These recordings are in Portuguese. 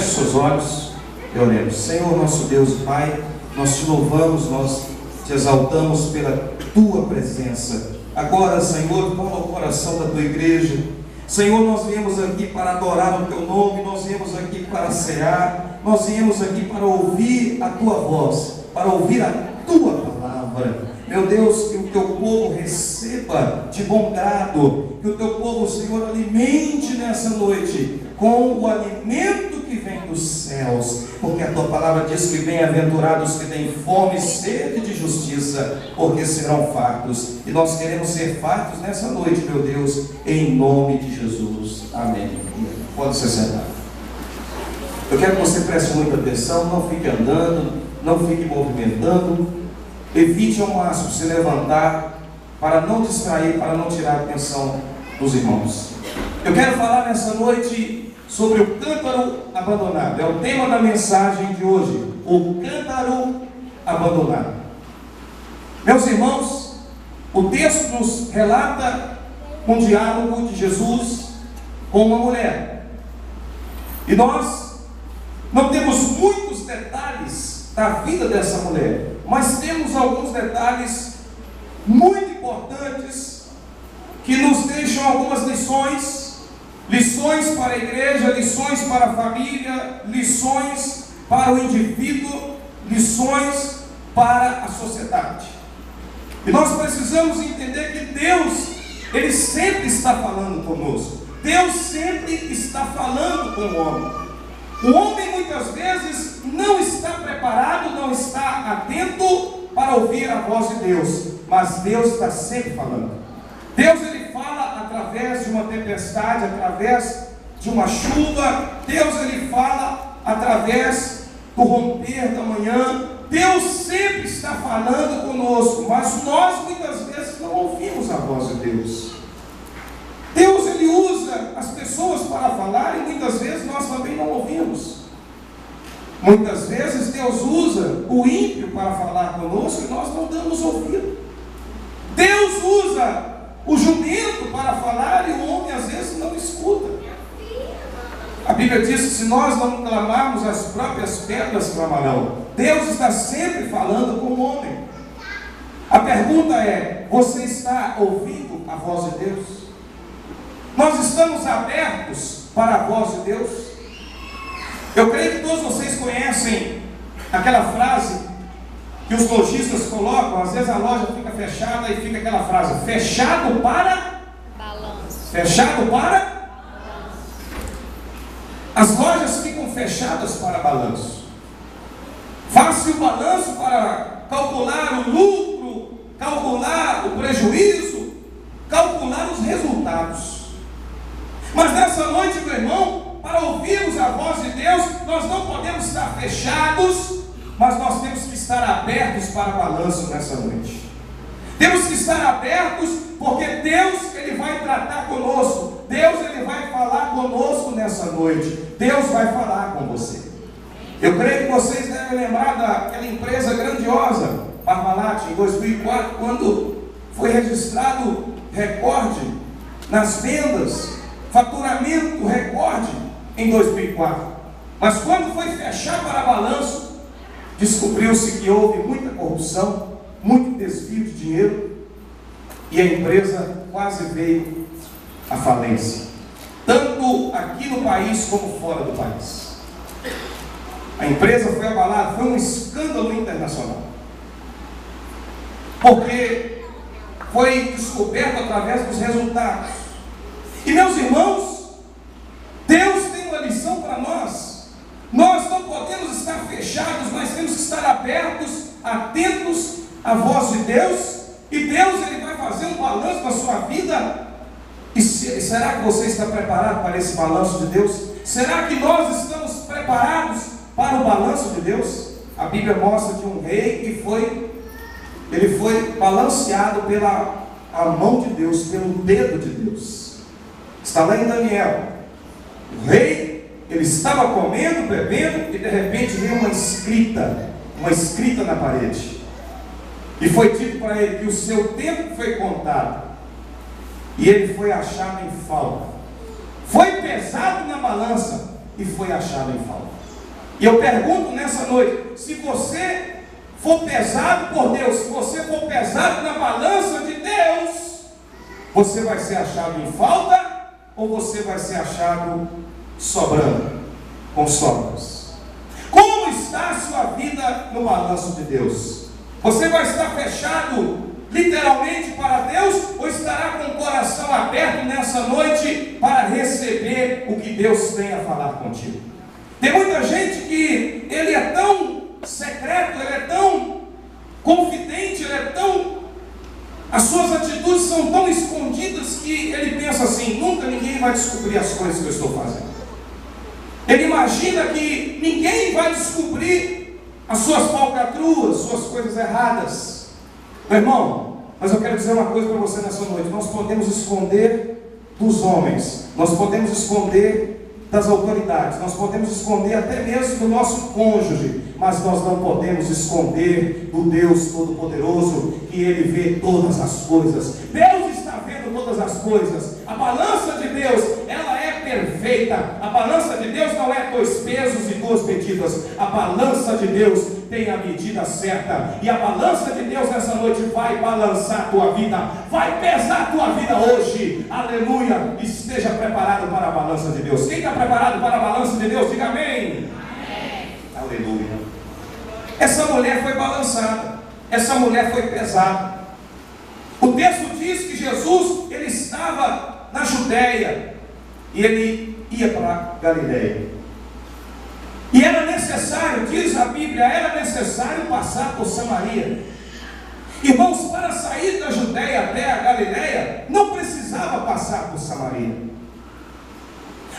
Feche seus olhos e oremos. Senhor, nosso Deus e Pai, nós te louvamos, nós te exaltamos pela tua presença. Agora, Senhor, fala ao coração da tua igreja. Senhor, nós viemos aqui para adorar o teu nome, nós viemos aqui para cear, nós viemos aqui para ouvir a tua voz, para ouvir a tua palavra. Meu Deus, que o teu povo receba de bom grado, que o teu povo, Senhor, alimente nessa noite com o alimento que vem dos céus, porque a tua palavra diz que bem-aventurados que têm fome e sede de justiça, porque serão fartos, e nós queremos ser fartos nessa noite, meu Deus, em nome de Jesus, amém. Pode se sentar. Eu quero que você preste muita atenção, não fique andando, não fique movimentando, evite ao máximo se levantar, para não distrair, para não tirar a atenção dos irmãos. Eu quero falar nessa noite sobre o cântaro abandonado. É o tema da mensagem de hoje, o cântaro abandonado. Meus irmãos, o texto nos relata um diálogo de Jesus com uma mulher. E nós não temos muitos detalhes da vida dessa mulher, mas temos alguns detalhes muito importantes que nos deixam algumas lições para a igreja, lições para a família, lições para o indivíduo, lições para a sociedade. E nós precisamos entender que Deus, Ele sempre está falando conosco. Deus sempre está falando com o homem. O homem muitas vezes não está preparado, não está atento para ouvir a voz de Deus, mas Deus está sempre falando. Deus, Ele fala através de uma tempestade, através de uma chuva. Deus, Ele fala através do romper da manhã. Deus sempre está falando conosco, mas nós muitas vezes não ouvimos a voz de Deus. Deus, Ele usa as pessoas para falar e muitas vezes nós também não ouvimos. Muitas vezes Deus usa o ímpio para falar conosco e nós não damos ouvido. Deus usa o jumento para falar e o homem às vezes não escuta. A Bíblia diz que se nós não clamarmos, as próprias pedras clamarão. Deus está sempre falando com o homem. A pergunta é: você está ouvindo a voz de Deus? Nós estamos abertos para a voz de Deus? Eu creio que todos vocês conhecem aquela frase que os lojistas colocam. Às vezes a loja fica fechada e fica aquela frase: fechado para balanço. Fechado para balanço. As lojas ficam fechadas para balanço. Faz-se o balanço para calcular o lucro, calcular o prejuízo, calcular os resultados. Mas nessa noite, meu irmão, para ouvirmos a voz de Deus, nós não podemos estar fechados, mas nós temos que estar abertos para balanço nessa noite. Temos que estar abertos, porque Deus, Ele vai tratar conosco. Deus, Ele vai falar conosco nessa noite. Deus vai falar com você. Eu creio que vocês devem lembrar daquela empresa grandiosa, Parmalat, em 2004, quando foi registrado recorde nas vendas, faturamento recorde em 2004. Mas quando foi fechar para balanço, descobriu-se que houve muita corrupção, muito desvio de dinheiro, e a empresa quase veio à falência, tanto aqui no país como fora do país. A empresa foi abalada, foi um escândalo internacional, porque foi descoberto através dos resultados. E meus irmãos, Deus tem uma lição para nós. Nós não podemos estar fechados, mas temos que estar abertos, atentos à voz de Deus. E Deus, Ele vai fazer um balanço na sua vida. E será que você está preparado para esse balanço de Deus? Será que nós estamos preparados para o balanço de Deus? A Bíblia mostra de um rei que ele foi balanceado pela a mão de Deus, pelo dedo de Deus. Está lá em Daniel. O rei, ele estava comendo, bebendo, e de repente veio uma escrita na parede. E foi dito para ele que o seu tempo foi contado. E ele foi achado em falta. Foi pesado na balança e foi achado em falta. E eu pergunto nessa noite, se você for pesado por Deus, se você for pesado na balança de Deus, você vai ser achado em falta ou você vai ser achado sobrando, com sobras? Como está a sua vida no balanço de Deus? Você vai estar fechado literalmente para Deus ou estará com o coração aberto nessa noite para receber o que Deus tem a falar contigo? Tem muita gente que ele é tão secreto, ele é tão confidente, as suas atitudes são tão escondidas que ele pensa assim: nunca ninguém vai descobrir as coisas que eu estou fazendo. Ele imagina que ninguém vai descobrir as suas falcatruas, suas coisas erradas. Meu irmão, mas eu quero dizer uma coisa para você nessa noite: nós podemos esconder dos homens, nós podemos esconder das autoridades, nós podemos esconder até mesmo do nosso cônjuge, mas nós não podemos esconder do Deus Todo-Poderoso, que Ele vê todas as coisas. Deus está vendo todas as coisas. A balança de Deus, ela é perfeita. A balança de Deus não é 2 pesos e 2 medidas. A balança de Deus tem a medida certa, e a balança de Deus nessa noite vai balançar a tua vida, vai pesar a tua vida hoje. Aleluia. Esteja preparado para a balança de Deus. Quem está preparado para a balança de Deus, diga amém. Amém. Aleluia. Essa mulher foi balançada, essa mulher foi pesada. O texto diz que Jesus, ele estava na Judéia e ele ia para Galileia. E era necessário, diz a Bíblia, era necessário passar por Samaria. Irmãos, para sair da Judéia até a Galileia, não precisava passar por Samaria.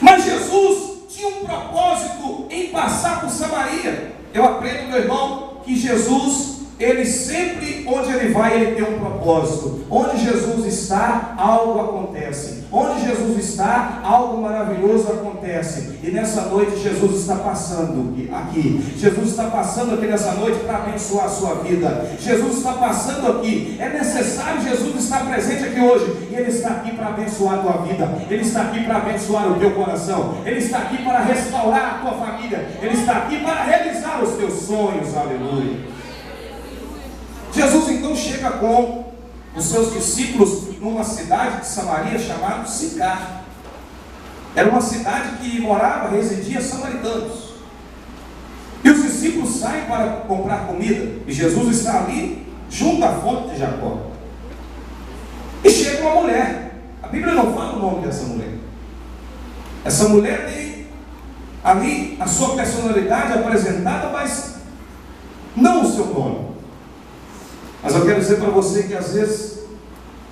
Mas Jesus tinha um propósito em passar por Samaria. Eu aprendo, meu irmão, que Jesus, ele sempre, onde ele vai, ele tem um propósito. Onde Jesus está, algo acontece. Onde Jesus está, algo maravilhoso acontece. E nessa noite Jesus está passando aqui. Jesus está passando aqui nessa noite para abençoar a sua vida. Jesus está passando aqui. É necessário Jesus estar presente aqui hoje. E Ele está aqui para abençoar a tua vida. Ele está aqui para abençoar o teu coração. Ele está aqui para restaurar a tua família. Ele está aqui para realizar os teus sonhos. Aleluia. Jesus então chega com os seus discípulos numa cidade de Samaria chamada Sicar. Era uma cidade que residia samaritanos. E os discípulos saem para comprar comida, e Jesus está ali junto à fonte de Jacó. E chega uma mulher. A Bíblia não fala o nome dessa mulher. Essa mulher tem ali a sua personalidade apresentada, mas não o seu nome. Mas eu quero dizer para você que às vezes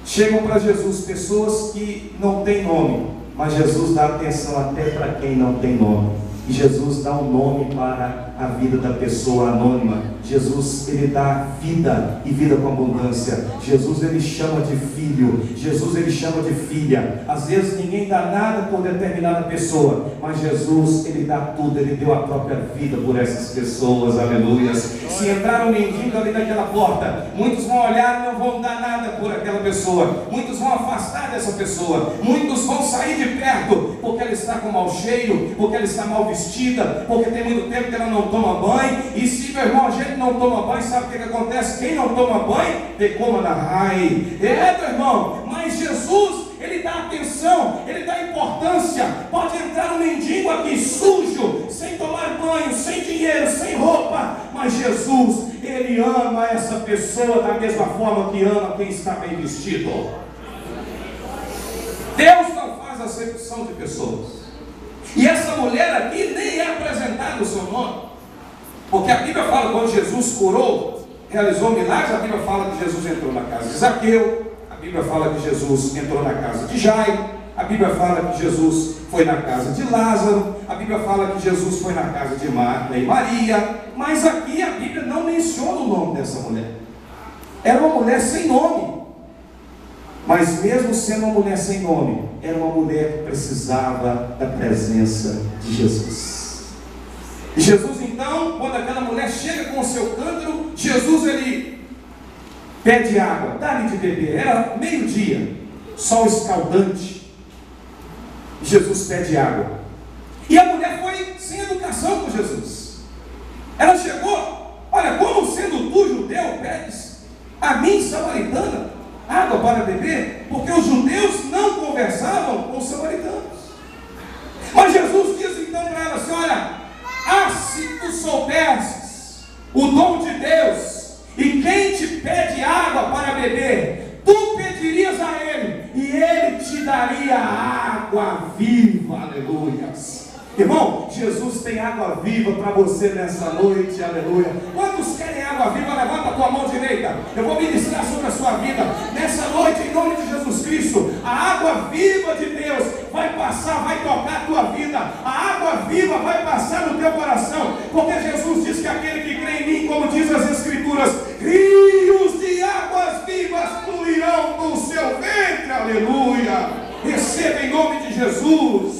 chegam para Jesus pessoas que não têm nome, mas Jesus dá atenção até para quem não tem nome. E Jesus dá um nome para a vida da pessoa anônima. Jesus, ele dá vida e vida com abundância. Jesus, ele chama de filho. Jesus, ele chama de filha. Às vezes ninguém dá nada por determinada pessoa, mas Jesus, ele dá tudo. Ele deu a própria vida por essas pessoas. Aleluia. Se entrar um mendigo ali naquela porta, muitos vão olhar e não vão dar nada por aquela pessoa. Muitos vão afastar dessa pessoa. Muitos vão sair de perto porque ela está com mau cheiro, porque ela está mal vestida, porque tem muito tempo que ela não toma banho. E se, meu irmão, a gente não toma banho, sabe o que acontece? Quem não toma banho, decoma na rai. Meu irmão, mas Jesus, ele dá atenção, ele dá importância. Pode entrar um mendigo aqui sujo, sem tomar banho, sem dinheiro, sem roupa, mas Jesus, ele ama essa pessoa da mesma forma que ama quem está bem vestido. Deus não faz acepção de pessoas. E essa mulher aqui nem é apresentada o seu nome, porque a Bíblia fala, quando Jesus curou, realizou milagres, a Bíblia fala que Jesus entrou na casa de Zaqueu, a Bíblia fala que Jesus entrou na casa de Jairo, a Bíblia fala que Jesus foi na casa de Lázaro, a Bíblia fala que Jesus foi na casa de Marta e Maria, mas aqui a Bíblia não menciona o nome dessa mulher. Era uma mulher sem nome, mas mesmo sendo uma mulher sem nome, era uma mulher que precisava da presença de Jesus. E Jesus então, quando aquela mulher chega com o seu cântaro, Jesus, ele pede água, dá-lhe de beber. Era meio-dia, sol escaldante, Jesus pede água. E a mulher foi sem educação com Jesus. Ela chegou, olha, como sendo tu judeu, pedes a mim, samaritana, água para beber? Porque os judeus não conversavam com os samaritanos. Mas Jesus diz então para ela assim: olha, se tu soubesses o dom de Deus, e quem te pede água para beber, tu pedirias a Ele, e Ele te daria água viva. Aleluias. Irmão, Jesus tem água viva para você nessa noite, aleluia. Quantos querem água viva? Levanta a tua mão direita. Eu vou ministrar sobre a sua vida nessa noite, em nome de Jesus Cristo. A água viva de Deus vai passar, vai tocar a tua vida. A água viva vai passar no teu coração, porque Jesus diz que aquele que crê em mim, como diz as Escrituras, rios de águas vivas fluirão do seu ventre, aleluia. Receba em nome de Jesus.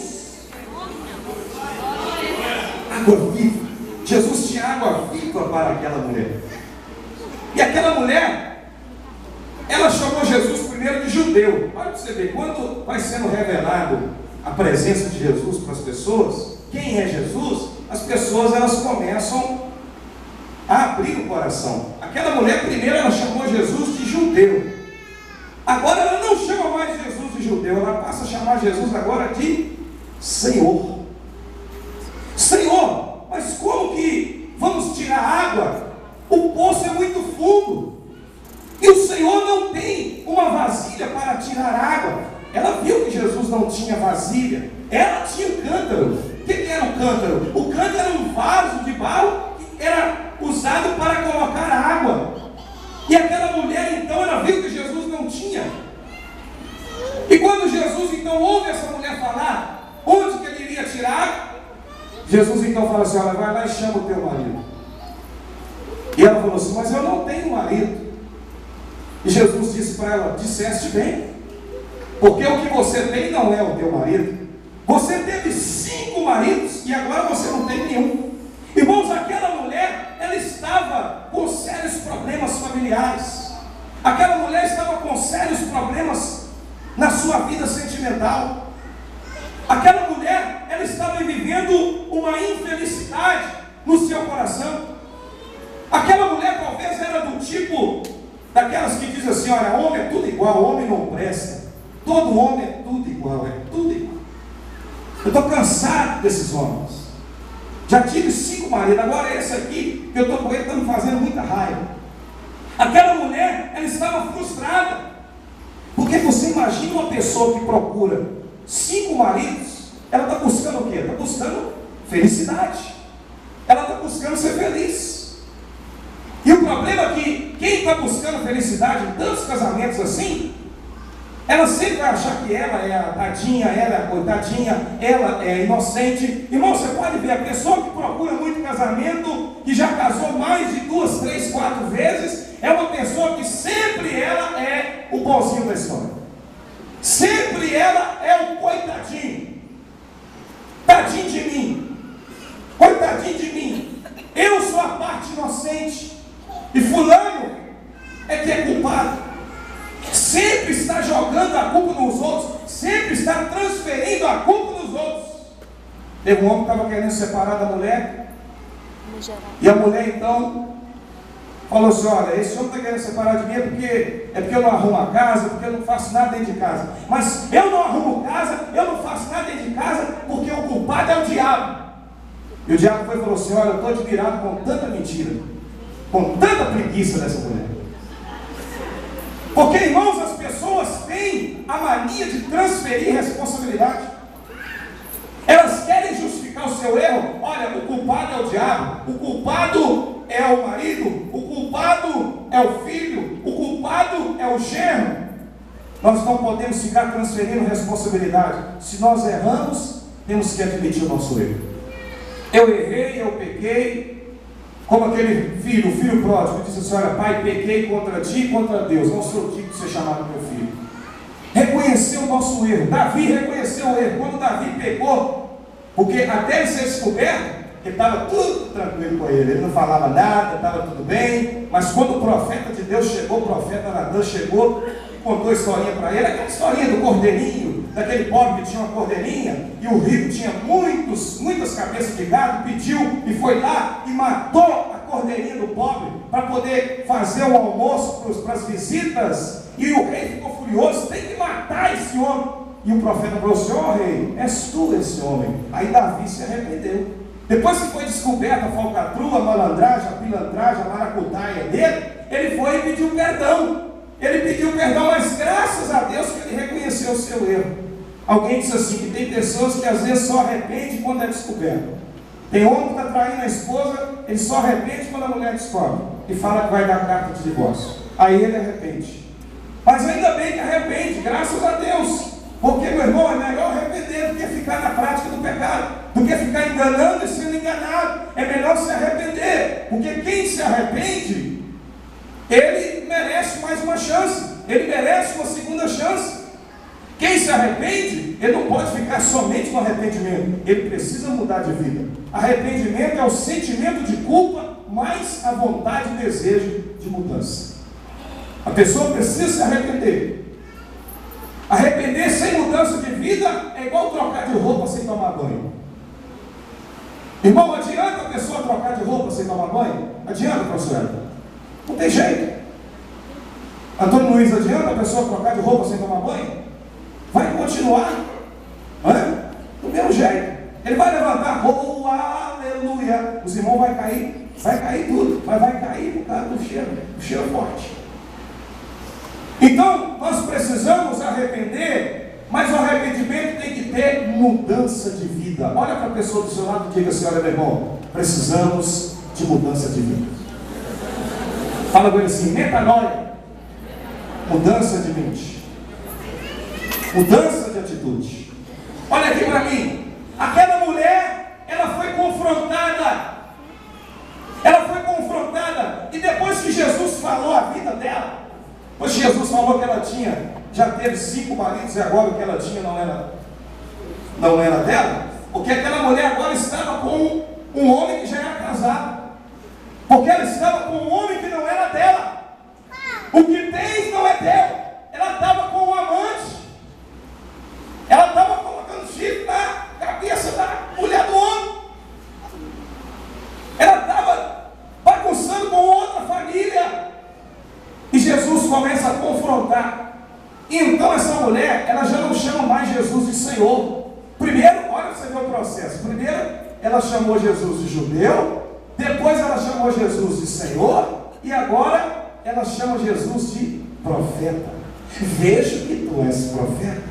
Água viva. Jesus tinha água viva para aquela mulher. E aquela mulher, ela chamou Jesus primeiro de judeu. Olha para você ver, quando vai sendo revelado a presença de Jesus para as pessoas, quem é Jesus, as pessoas elas começam a abrir o coração. Aquela mulher primeiro ela chamou Jesus de judeu. Agora ela não chama mais Jesus de judeu, ela passa a chamar Jesus agora de Senhor. Senhor, mas como que vamos tirar água? O poço é muito fundo, e o Senhor não tem uma vasilha para tirar água. Ela viu que Jesus não tinha vasilha, ela tinha um cântaro. O que era o cântaro? O cântaro era um vaso de barro que era usado para colocar água. E aquela mulher então, ela viu que Jesus não tinha. E quando Jesus então ouve essa mulher falar onde que ele iria tirar água, Jesus então fala assim: olha, vai lá e chama o teu marido. E ela falou assim: mas eu não tenho marido. E Jesus disse para ela: disseste bem, porque o que você tem não é o teu marido. Você teve 5 maridos e agora você não tem nenhum. Irmãos, aquela mulher, ela estava com sérios problemas familiares. Aquela mulher estava com sérios problemas na sua vida sentimental. Aquela mulher, ela estava vivendo uma infelicidade no seu coração. Aquela mulher talvez era do tipo daquelas que dizem assim: olha, homem é tudo igual, homem não presta. Todo homem é tudo igual, é tudo igual. Eu estou cansado desses homens. Já tive 5 maridos, agora esse aqui, que eu estou com ele, está me fazendo muita raiva. Aquela mulher, ela estava frustrada. Porque você imagina uma pessoa que procura 5 maridos, ela está buscando o quê? Está buscando felicidade. Ela está buscando ser feliz. E o problema é que quem está buscando felicidade em tantos casamentos assim, ela sempre vai achar que ela é a tadinha, ela é a coitadinha, ela é inocente. Irmão, você pode ver, a pessoa que procura muito casamento, que já casou mais de 2, 3, 4 vezes, é uma pessoa que sempre ela é o bonzinho da história. Sempre ela é o coitadinho. Tadinho de mim. Coitadinho de mim. Eu sou a parte inocente. E fulano é que é culpado. Sempre está jogando a culpa nos outros. Sempre está transferindo a culpa nos outros. Teve um homem que estava querendo separar da mulher. E a mulher então falou assim: olha, esse homem está querendo separar de mim porque eu não arrumo a casa, porque eu não faço nada dentro de casa. Mas eu não arrumo casa, eu não faço nada dentro de casa, porque o culpado é o diabo. E o diabo foi e falou assim: olha, eu estou admirado com tanta mentira, com tanta preguiça dessa mulher. Porque, irmãos, as pessoas têm a mania de transferir responsabilidade. Elas querem justificar o seu erro. Olha, o culpado é o diabo, o culpado é o marido, o culpado é o filho, o culpado é o genro. Nós não podemos ficar transferindo responsabilidade. Se nós erramos, temos que admitir o nosso erro. Eu errei, eu pequei. Como aquele filho, o filho pródigo, disse assim: olha, pai, pequei contra ti e contra Deus, não sou digno de ser chamado meu filho. Reconheceu o nosso erro. Davi reconheceu o erro. Quando Davi pecou, porque até ele ser descoberto, ele estava tudo tranquilo com ele, ele não falava nada, estava tudo bem. Mas quando o profeta de Deus chegou, o profeta Natan chegou e contou a historinha para ele, aquela historinha do cordeirinho, daquele pobre que tinha uma cordeirinha, e o rico tinha muitas cabeças de gado, pediu e foi lá e matou a cordeirinha do pobre para poder fazer o almoço para as visitas. E o rei ficou furioso: tem que matar esse homem. E o profeta falou assim: ó rei, és tu esse homem. Aí Davi se arrependeu. Depois que foi descoberta a falcatrua, a malandragem, a pilantragem, a maracutaia dele, ele foi e pediu perdão. Ele pediu perdão, mas graças a Deus que ele reconheceu o seu erro. Alguém disse assim, que tem pessoas que às vezes só arrependem quando é descoberto. Tem homem que está traindo a esposa, ele só arrepende quando a mulher descobre e fala que vai dar carta de divórcio. Aí ele arrepende. Mas ainda bem que arrepende, graças a Deus. Porque, meu irmão, é melhor arrepender do que ficar na prática do pecado, do que ficar enganando e sendo enganado. É melhor se arrepender, porque quem se arrepende, ele merece mais uma chance, ele merece uma segunda chance. Quem se arrepende, ele não pode ficar somente no arrependimento, ele precisa mudar de vida. Arrependimento é o sentimento de culpa, mais a vontade e desejo de mudança. A pessoa precisa se arrepender. Arrepender sem mudança de vida é igual trocar de roupa sem tomar banho. Irmão, adianta a pessoa trocar de roupa sem tomar banho? Adianta, professor? Não tem jeito. Antônio Luiz, adianta a pessoa trocar de roupa sem tomar banho? Vai continuar do mesmo jeito. Ele vai levantar, oh, aleluia. Os irmãos vai cair tudo, mas vai cair por causa do cheiro forte. Então, nós precisamos arrepender, mas o arrependimento tem que ter mudança de vida. Olha para a pessoa do seu lado e diga assim: olha, meu irmão, precisamos de mudança de vida. Fala com ele assim: metanoia, mudança de mente, mudança de atitude. Olha aqui para mim, aquela mulher, ela foi confrontada, e depois que Jesus falou a vida dela, pois Jesus falou que ela já teve 5 maridos, e agora o que ela tinha não era dela, porque aquela mulher agora estava com um homem que já era casado, porque ela estava com um homem que não era dela. O que tens não é teu. Ela estava com um amante, ela estava colocando chifre na cabeça da mulher do homem, ela estava bagunçando com outra família. E Jesus começa a confrontar. E então essa mulher, ela já não chama mais Jesus de Senhor. Primeiro, olha você ver o processo. Primeiro, ela chamou Jesus de judeu. Depois ela chamou Jesus de Senhor. E agora, ela chama Jesus de profeta. Vejo que tu és profeta.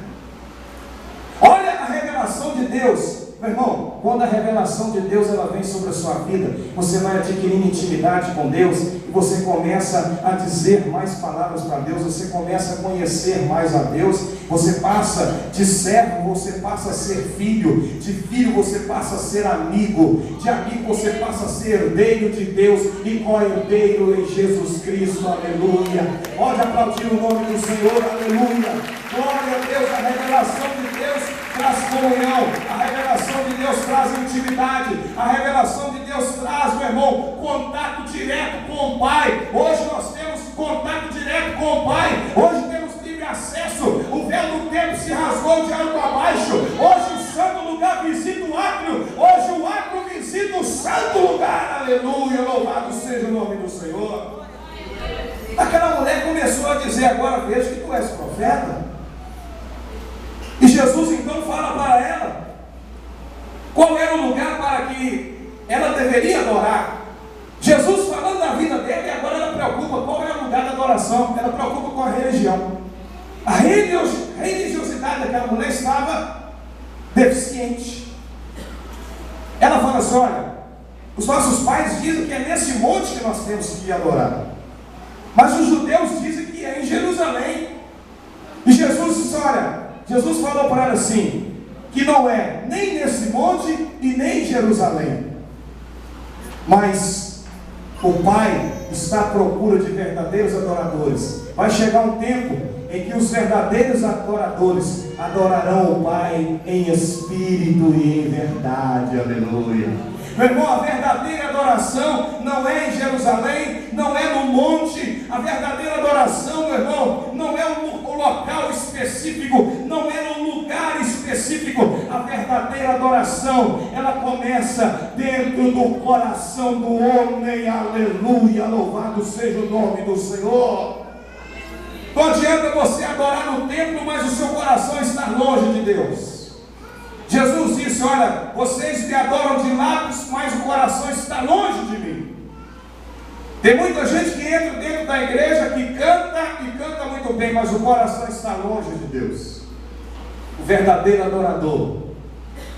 Olha a revelação de Deus. Meu irmão, quando a revelação de Deus ela vem sobre a sua vida, você vai adquirindo intimidade com Deus, e você começa a dizer mais palavras para Deus, você começa a conhecer mais a Deus, você passa de servo, você passa a ser filho, de filho você passa a ser amigo, de amigo você passa a ser herdeiro de Deus, e co-herdeiro em Jesus Cristo, aleluia. Pode aplaudir o nome do Senhor, aleluia. Glória a Deus, a revelação de Deus traz comunhão, a revelação de Deus traz intimidade, a revelação de Deus traz, meu irmão, contato direto com o Pai. Hoje nós temos contato direto com o Pai, hoje temos livre acesso, o véu do templo se rasgou de alto a baixo, hoje o santo lugar visita o átrio, hoje o átrio visita o santo lugar, aleluia, louvado seja o nome do Senhor. Aquela mulher começou a dizer: agora vejo que tu és profeta. E Jesus então fala para ela qual era o lugar para que ela deveria adorar. Jesus falando da vida dela, e agora ela preocupa qual é o lugar da adoração. Ela preocupa com a religião. A religiosidade daquela mulher estava deficiente. Ela fala assim: olha, os nossos pais dizem que é nesse monte que nós temos que adorar, mas os judeus dizem que é em Jerusalém. E Jesus disse: olha, Jesus falou para ela assim, que não é nem nesse monte e nem em Jerusalém, mas o Pai está à procura de verdadeiros adoradores. Vai chegar um tempo em que os verdadeiros adoradores adorarão o Pai em espírito e em verdade, aleluia. Meu irmão, a verdadeira adoração não é em Jerusalém, não é no monte. A verdadeira adoração, meu irmão, não é um local específico, não é no lugar a verdadeira adoração, ela começa dentro do coração do homem. Aleluia, louvado seja o nome do Senhor. Não adianta você adorar no templo, mas o seu coração está longe de Deus. Jesus disse: olha, vocês me adoram de lábios, mas o coração está longe de mim. Tem muita gente que entra dentro da igreja, que canta e canta muito bem, mas o coração está longe de Deus. O verdadeiro adorador,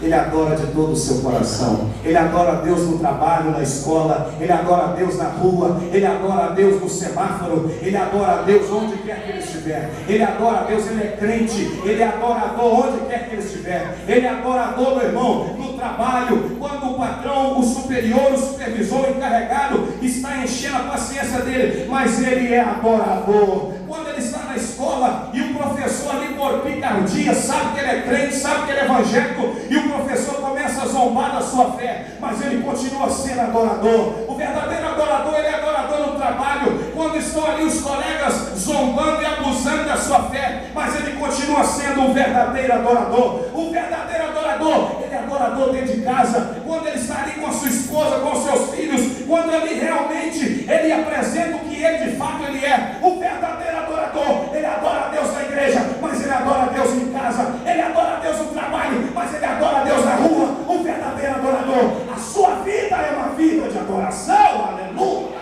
ele adora de todo o seu coração. Ele adora a Deus no trabalho, na escola. Ele adora a Deus na rua. Ele adora a Deus no semáforo. Ele adora a Deus onde quer que ele estiver. Ele adora a Deus, ele é crente. Ele é adorador onde quer que ele estiver. Ele é adorador, meu irmão, no trabalho. Quando o patrão, o superior, o supervisor, o encarregado está enchendo a paciência dele, mas ele é adorador. Quando ele está na escola e o professor ali por picardia sabe que ele é crente, sabe que ele é evangélico, e o professor começa a zombar da sua fé, mas ele continua sendo adorador. O verdadeiro adorador, ele é adorador no trabalho, quando estão ali os colegas zombando e abusando da sua fé, mas ele continua sendo um verdadeiro adorador. O verdadeiro adorador, ele é adorador dentro de casa, quando ele está ali com a sua esposa, com os seus filhos, quando ele realmente, ele apresenta o que ele de fato ele é. O verdadeiro adorador, ele adora a Deus na igreja, mas ele adora a Deus em casa. Ele adora a Deus no trabalho, mas ele adora a Deus na rua. O verdadeiro adorador, a sua vida é uma vida de adoração. Aleluia.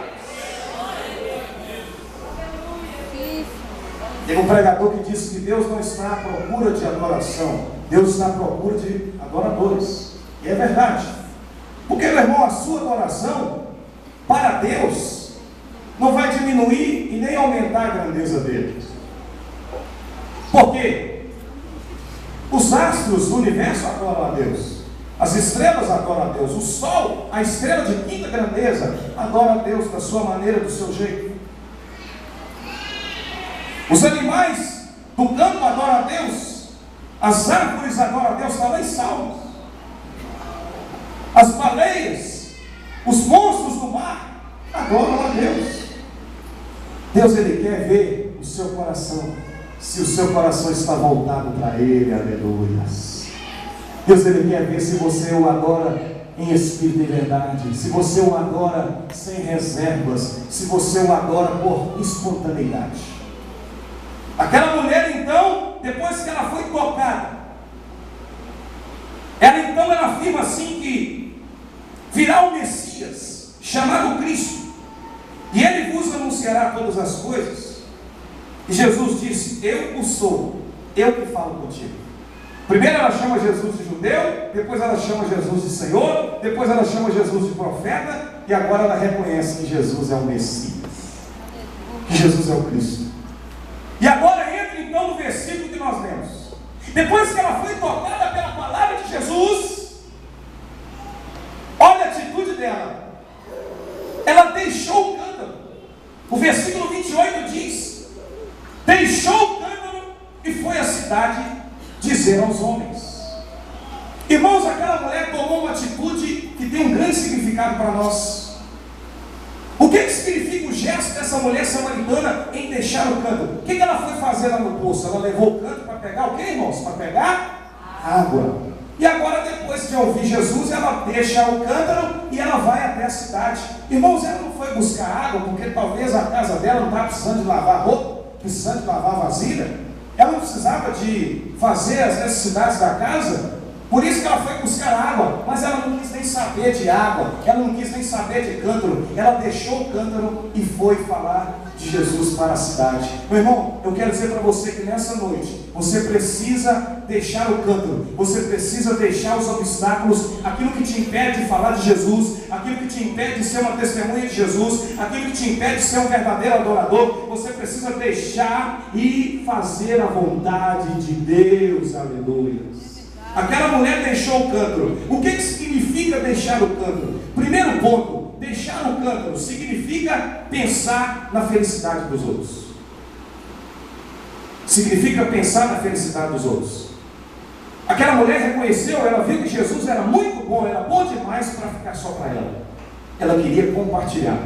Tem um pregador que disse que Deus não está à procura de adoração, Deus está à procura de adoradores. E é verdade, porque, meu irmão, a sua adoração para Deus não vai diminuir e nem aumentar a grandeza dele. Por quê? Os astros do universo adoram a Deus, as estrelas adoram a Deus, o sol, a estrela de quinta grandeza, adora a Deus da sua maneira, do seu jeito. Os animais do campo adoram a Deus, as árvores adoram a Deus, está lá em Salmos. As baleias, os monstros do mar adoram a Deus. Deus, ele quer ver o seu coração, se o seu coração está voltado para ele. Aleluia. Deus, ele quer ver se você o adora em espírito e verdade, se você o adora sem reservas, se você o adora por espontaneidade. Aquela mulher, então, depois que ela foi tocada, ela afirma assim que virá o Messias, chamado Cristo, e ele vos anunciará todas as coisas. E Jesus disse: eu o sou, eu que falo contigo. Primeiro ela chama Jesus de judeu, depois ela chama Jesus de Senhor, depois ela chama Jesus de profeta, e agora ela reconhece que Jesus é o Messias, que Jesus é o Cristo. E agora entra então no versículo que nós lemos. Depois que ela foi tocada pela palavra de Jesus, olha a atitude dela. Ela deixou o cântaro. O versículo 28 diz: deixou o cântaro e foi à cidade dizer aos homens. Irmãos, aquela mulher tomou uma atitude que tem um grande significado para nós. O que significa o gesto dessa mulher samaritana em deixar o cântaro? O que ela foi fazer lá no poço? Ela levou o cântaro para pegar o que, irmãos? Para pegar água. E agora, depois de ouvir Jesus, ela deixa o cântaro e ela vai até a cidade. Irmãos, ela não foi buscar água porque talvez a casa dela não estava precisando de lavar roupa, precisando de lavar vasilha. Ela não precisava de fazer as necessidades da casa. Por isso que ela foi buscar água, mas ela não quis nem saber de água, ela não quis nem saber de cântaro, ela deixou o cântaro e foi falar de Jesus para a cidade. Meu irmão, eu quero dizer para você que nessa noite, você precisa deixar o cântaro, você precisa deixar os obstáculos, aquilo que te impede de falar de Jesus, aquilo que te impede de ser uma testemunha de Jesus, aquilo que te impede de ser um verdadeiro adorador, você precisa deixar e fazer a vontade de Deus. Aleluia. Aquela mulher deixou o cântaro. O que significa deixar o cântaro? Primeiro ponto, deixar o cântaro significa pensar na felicidade dos outros. Significa pensar na felicidade dos outros. Aquela mulher reconheceu, ela viu que Jesus era muito bom, era bom demais para ficar só para ela. Ela queria compartilhar.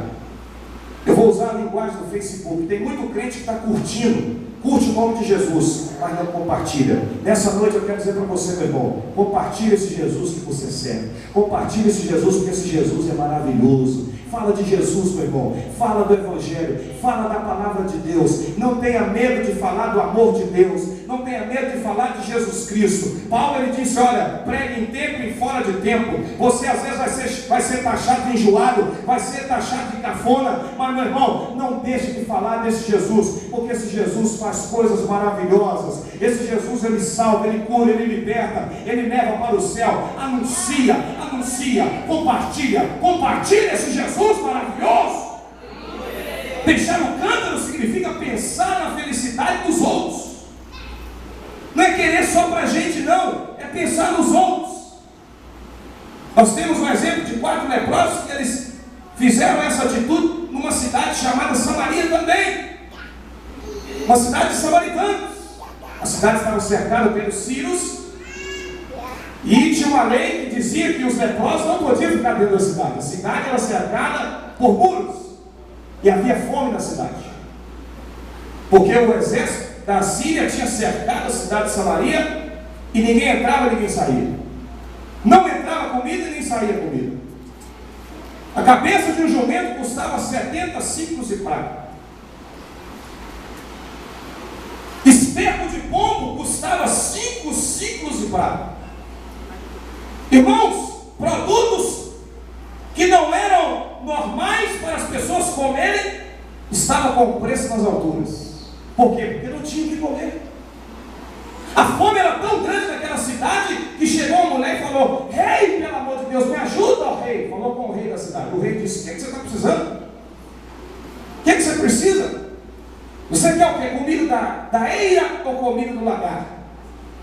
Eu vou usar a linguagem do Facebook. Tem muito crente que está curtindo curte o nome de Jesus, mas não compartilha. Nessa noite eu quero dizer para você, meu irmão, compartilha esse Jesus que você serve. Compartilha esse Jesus, porque esse Jesus é maravilhoso. Fala de Jesus, meu irmão. Fala do Evangelho. Fala da palavra de Deus. Não tenha medo de falar do amor de Deus. Não tenha medo de falar de Jesus Cristo. Paulo, ele disse, olha, pregue em tempo e fora de tempo. Você às vezes vai ser taxado de enjoado, vai ser taxado de cafona, mas, meu irmão, não deixe de falar desse Jesus, porque esse Jesus faz coisas maravilhosas. Esse Jesus, ele salva, ele cura, ele liberta, ele leva para o céu. Anuncia, compartilha esse Jesus maravilhoso. Deixar o cântaro significa pensar na felicidade dos outros. Não é querer só para a gente, não. É pensar nos outros. Nós temos um exemplo de 4 leprosos que eles fizeram essa atitude numa cidade chamada Samaria também. Uma cidade de samaritanos. A cidade estava cercada pelos sírios. E tinha uma lei que dizia que os leprosos não podiam ficar dentro da cidade. A cidade era cercada por muros. E havia fome na cidade. Porque o exército da Síria tinha cercado a cidade de Samaria e ninguém entrava e ninguém saía. Não entrava comida e nem saía comida. A cabeça de um jumento custava 70 ciclos de prata. Esterco de pombo custava 5 ciclos de prata. Irmãos, produtos que não eram normais para as pessoas comerem, estavam com preço nas alturas. Por quê? Porque não tinha o que comer. A fome era tão grande naquela cidade que chegou uma mulher e falou: rei, pelo amor de Deus, me ajuda, ó rei. Falou com o rei da cidade. O rei disse: o que é que você está precisando? O que é que você precisa? Você quer o quê? Comida da eira ou comida do lagar?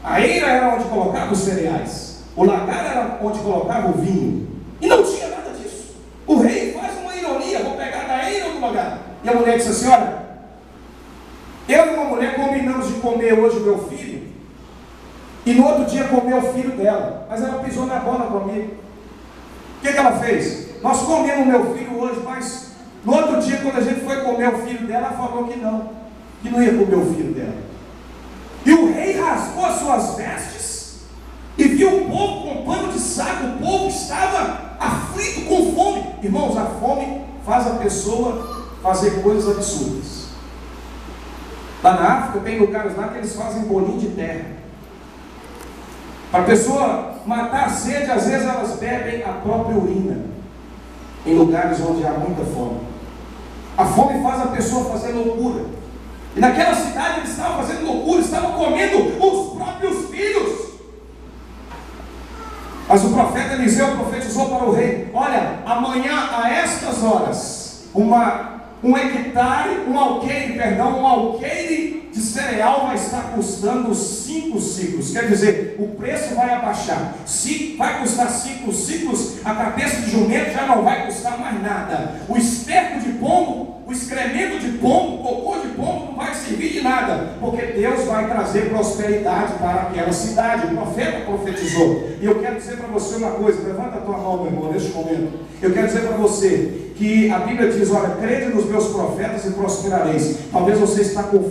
A eira era onde colocava os cereais. O lagar era onde colocava o vinho. E não tinha nada disso. O rei faz uma ironia: vou pegar da eira ou do lagar? E a mulher disse assim: olha, eu e uma mulher combinamos de comer hoje o meu filho, e no outro dia comer o filho dela, mas ela pisou na bola comigo. O que ela fez? Nós comemos o meu filho hoje, mas no outro dia, quando a gente foi comer o filho dela, ela falou que não ia comer o filho dela. E o rei rasgou as suas vestes e viu o povo com pano de saco. O povo estava aflito com fome. Irmãos, a fome faz a pessoa fazer coisas absurdas. Lá na África tem lugares lá que eles fazem bolinho de terra. Para a pessoa matar a sede, às vezes elas bebem a própria urina, em lugares onde há muita fome. A fome faz a pessoa fazer loucura. E naquela cidade eles estavam fazendo loucura, estavam comendo os próprios filhos. Mas o profeta Eliseu profetizou para o rei: olha, amanhã a estas horas, um alqueire de cereal vai estar custando 5 ciclos. Quer dizer, o preço vai abaixar. Se vai custar 5 ciclos, a cabeça de jumento já não vai custar mais nada. O esterco de pombo, o excremento de pombo, o cocô de pombo não vai servir de nada, porque Deus vai trazer prosperidade para aquela cidade. O profeta profetizou. E eu quero dizer para você uma coisa: levanta a tua mão, meu irmão, neste momento. Eu quero dizer para você que a Bíblia diz: olha, crede nos meus profetas e prosperareis. Talvez você está com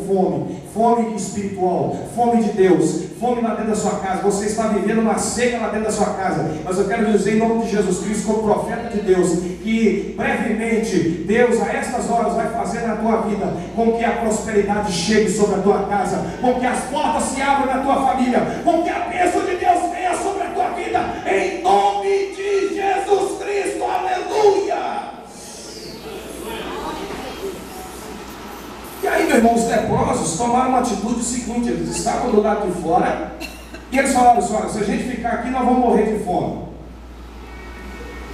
fome espiritual, fome de Deus, fome lá dentro da sua casa. Você está vivendo uma seca lá dentro da sua casa. Mas eu quero dizer, em nome de Jesus Cristo, como profeta de Deus, que brevemente Deus a estas horas vai fazer na tua vida com que a prosperidade chegue sobre a tua casa, com que as portas se abram na tua família, com que a bênção de Deus venha sobre a tua vida, em nome de Jesus Cristo. Aleluia! E aí, meu irmão, os leprosos tomaram uma atitude seguinte: eles estavam do lado de fora e eles falaram assim: olha, se a gente ficar aqui, nós vamos morrer de fome.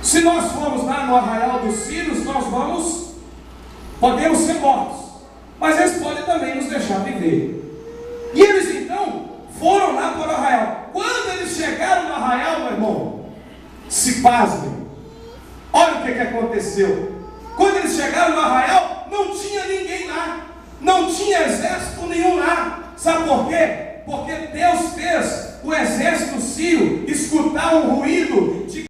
Se nós formos lá no arraial dos sírios, nós podemos ser mortos, mas eles podem também nos deixar viver. E eles então foram lá para o arraial. Quando eles chegaram no arraial, meu irmão, se pasmem, olha o que aconteceu. Quando eles chegaram no arraial, não tinha ninguém lá, não tinha exército nenhum lá. Sabe por quê? Porque Deus fez o exército sírio escutar um ruído de